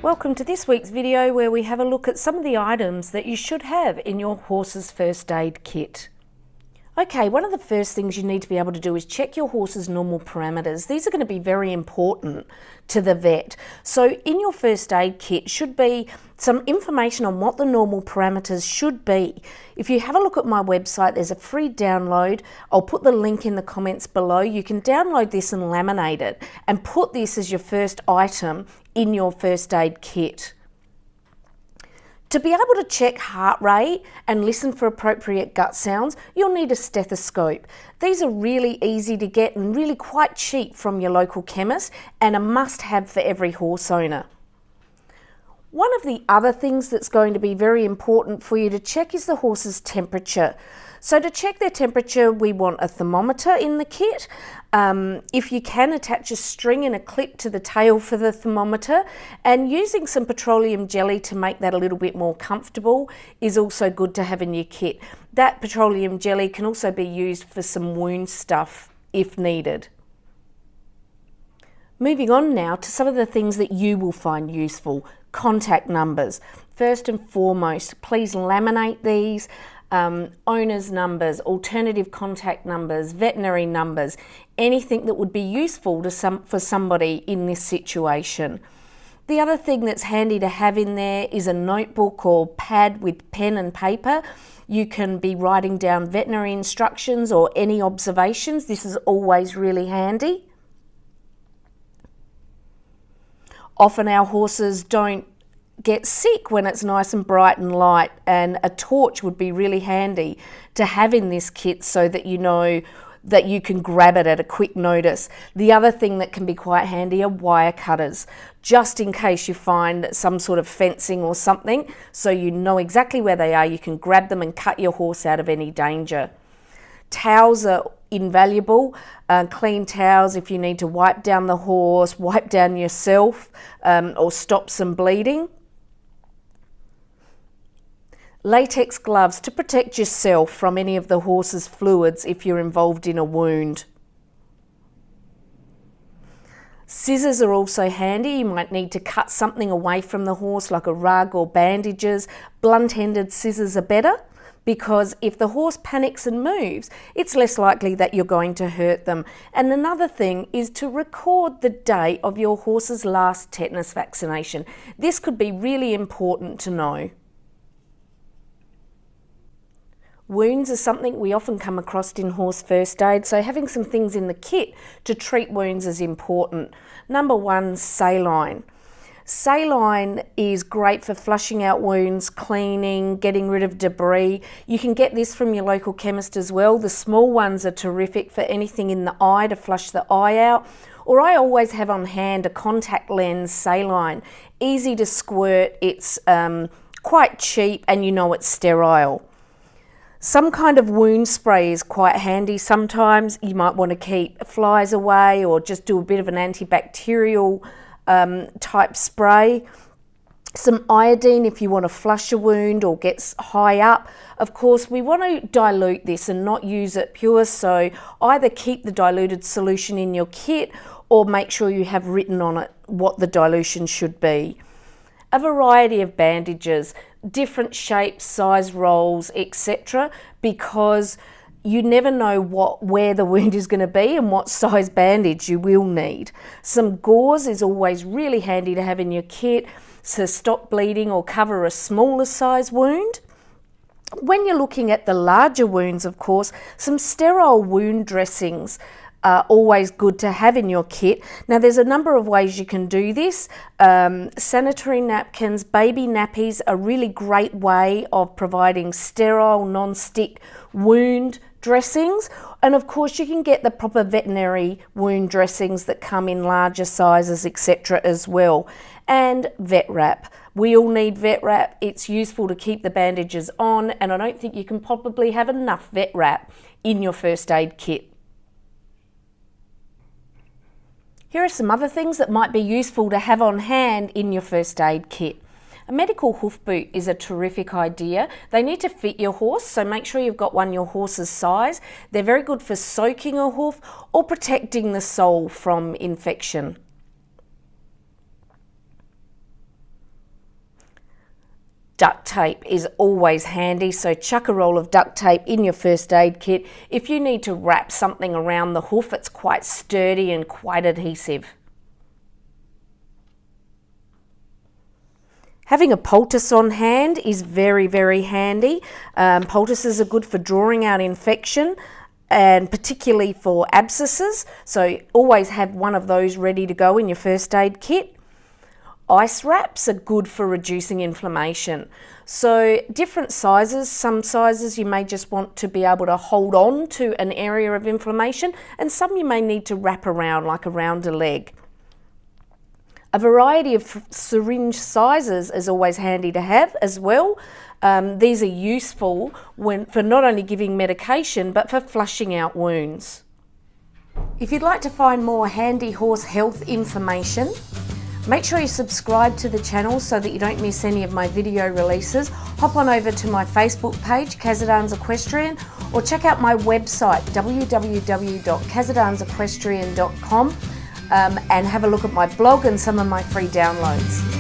Welcome to this week's video where we have a look at some of the items that you should have in your horse's first aid kit. Okay, one of the first things you need to be able to do is check your horse's normal parameters. These are going to be very important to the vet. So in your first aid kit should be some information on what the normal parameters should be. If you have a look at my website, there's a free download. I'll put the link in the comments below. You can download this and laminate it and put this as your first item in your first aid kit. To be able to check heart rate and listen for appropriate gut sounds, you'll need a stethoscope. These are really easy to get and really quite cheap from your local chemist and a must-have for every horse owner. One of the other things that's going to be very important for you to check is the horse's temperature. So to check their temperature, we want a thermometer in the kit. If you can, attach a string and a clip to the tail for the thermometer, and using some petroleum jelly to make that a little bit more comfortable is also good to have in your kit. That petroleum jelly can also be used for some wound stuff if needed. Moving on now to some of the things that you will find useful. Contact numbers. First and foremost, please laminate these. Owners' numbers, alternative contact numbers, veterinary numbers, anything that would be useful to for somebody in this situation. The other thing that's handy to have in there is a notebook or pad with pen and paper. You can be writing down veterinary instructions or any observations. This is always really handy. Often our horses don't get sick when it's nice and bright and light, and a torch would be really handy to have in this kit so that you know that you can grab it at a quick notice. The other thing that can be quite handy are wire cutters, just in case you find some sort of fencing or something, so you know exactly where they are. You can grab them and cut your horse out of any danger. Towels are invaluable. Clean towels if you need to wipe down the horse, wipe down yourself, or stop some bleeding. Latex gloves to protect yourself from any of the horse's fluids if you're involved in a wound. Scissors are also handy. You might need to cut something away from the horse like a rug or bandages. Blunt-ended scissors are better because if the horse panics and moves, it's less likely that you're going to hurt them. And another thing is to record the date of your horse's last tetanus vaccination. This could be really important to know. Wounds are something we often come across in horse first aid, so having some things in the kit to treat wounds is important. Number one, saline. Saline is great for flushing out wounds, cleaning, getting rid of debris. You can get this from your local chemist as well. The small ones are terrific for anything in the eye to flush the eye out. Or I always have on hand a contact lens saline. Easy to squirt, it's quite cheap, and you know it's sterile. Some kind of wound spray is quite handy sometimes. You might want to keep flies away or just do a bit of an antibacterial type spray. Some iodine if you want to flush a wound or get high up. Of course, we want to dilute this and not use it pure, so either keep the diluted solution in your kit or make sure you have written on it what the dilution should be. A variety of bandages, different shapes, size rolls, etc., because you never know where the wound is going to be and what size bandage you will need. Some gauze is always really handy to have in your kit to stop bleeding or cover a smaller size wound. When you're looking at the larger wounds, of course, some sterile wound dressings are always good to have in your kit. Now there's a number of ways you can do this. Sanitary napkins, baby nappies, are a really great way of providing sterile, non-stick wound dressings. And of course you can get the proper veterinary wound dressings that come in larger sizes, etc. as well. And vet wrap. We all need vet wrap. It's useful to keep the bandages on, and I don't think you can probably have enough vet wrap in your first aid kit. Here are some other things that might be useful to have on hand in your first aid kit. A medical hoof boot is a terrific idea. They need to fit your horse, so make sure you've got one your horse's size. They're very good for soaking a hoof or protecting the sole from infection. Duct tape is always handy, so chuck a roll of duct tape in your first aid kit. If you need to wrap something around the hoof, it's quite sturdy and quite adhesive. Having a poultice on hand is very, very handy. Poultices are good for drawing out infection and particularly for abscesses, so always have one of those ready to go in your first aid kit. Ice wraps are good for reducing inflammation. So different sizes, some sizes you may just want to be able to hold on to an area of inflammation, and some you may need to wrap around, like around a leg. A variety of syringe sizes is always handy to have as well. These are useful for not only giving medication but for flushing out wounds. If you'd like to find more handy horse health information, make sure you subscribe to the channel so that you don't miss any of my video releases. Hop on over to my Facebook page, Kazadans Equestrian, or check out my website, www.kazadans.equestrian.com, and have a look at my blog and some of my free downloads.